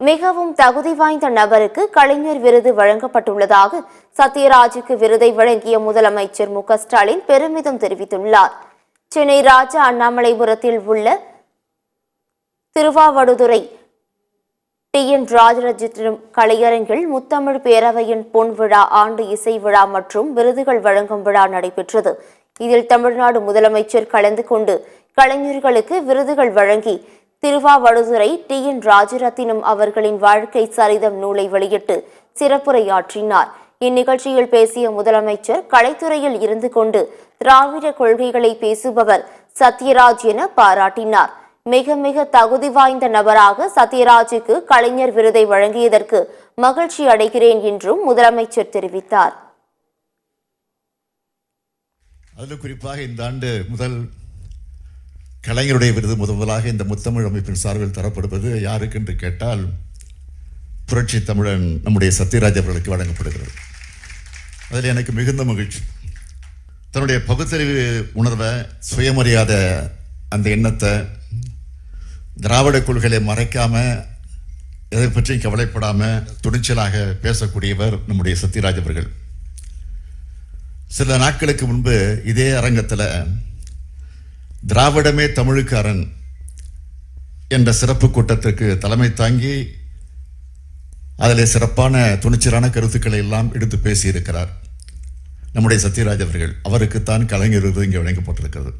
மிகவும் தகுதி வாய்ந்த நபருக்கு கலைஞர் விருது வழங்கப்பட்டுள்ளதாக சத்யராஜுக்கு விருதை வழங்கிய முதலமைச்சர் மு.க.ஸ்டாலின் பெருமிதம் தெரிவித்துள்ளார். சென்னை ராஜா அண்ணாமலைபுரத்தில் உள்ள திருவாவடுதுறை டி.என். ராஜரஜினம் கலையரங்கில் முத்தமிழ் பேரவையின் பொன் விழா, ஆண்டு இசை விழா மற்றும் விருதுகள் வழங்கும் விழா நடைபெற்றது. இதில் தமிழ்நாடு முதலமைச்சர் கலந்து கொண்டு கலைஞர்களுக்கு விருதுகள் வழங்கி திருவாவடுதுறை டி.என். ராஜரத்தினம் அவர்களின் வாழ்க்கை சரிதம் நூலை வெளியிட்டு சிறப்புரையாற்றினார். இந்நிகழ்ச்சியில் பேசிய முதலமைச்சர், கலைத்துறையில் இருந்து கொண்டு திராவிட கொள்கைகளை பேசுபவர் சத்யராஜ் என பாராட்டினார். மிக மிக தகுதி வாய்ந்த நபராக சத்யராஜுக்கு கலைஞர் விருதை வழங்கியதற்கு மகிழ்ச்சி அடைகிறேன் என்றும் முதலமைச்சர் தெரிவித்தார். அதில் குறிப்பாக இந்த ஆண்டு முதல் கலைஞருடைய விருது முதலாக இந்த முத்தமிழ் அமைப்பின் சார்பில் தரப்படுவது யாருக்கு என்று கேட்டால் புரட்சி தமிழன் நம்முடைய சத்யராஜ் அவர்களுக்கு வழங்கப்படுகிறது. அதில் எனக்கு மிகுந்த மகிழ்ச்சி. தன்னுடைய பகுத்தறிவு உணர்வை, சுயமரியாதை அந்த எண்ணத்தை, திராவிட கொள்கைகளை மறைக்காம, எதை பற்றியும் கவலைப்படாம துணிச்சலாக பேசக்கூடியவர் நம்முடைய சத்யராஜ் அவர்கள். சில நாட்களுக்கு முன்பு இதே அரங்கத்தில் திராவிடமே தமிழுக்கு அரண் என்ற சிறப்பு கூட்டத்திற்கு தலைமை தாங்கி அதில் சிறப்பான துணிச்சலான கருத்துக்களை எல்லாம் எடுத்து பேசியிருக்கிறார் நம்முடைய சத்யராஜ் அவர்கள். அவருக்குத்தான் கலைஞர் விருது இங்கே வழங்கப்பட்டிருக்கிறது.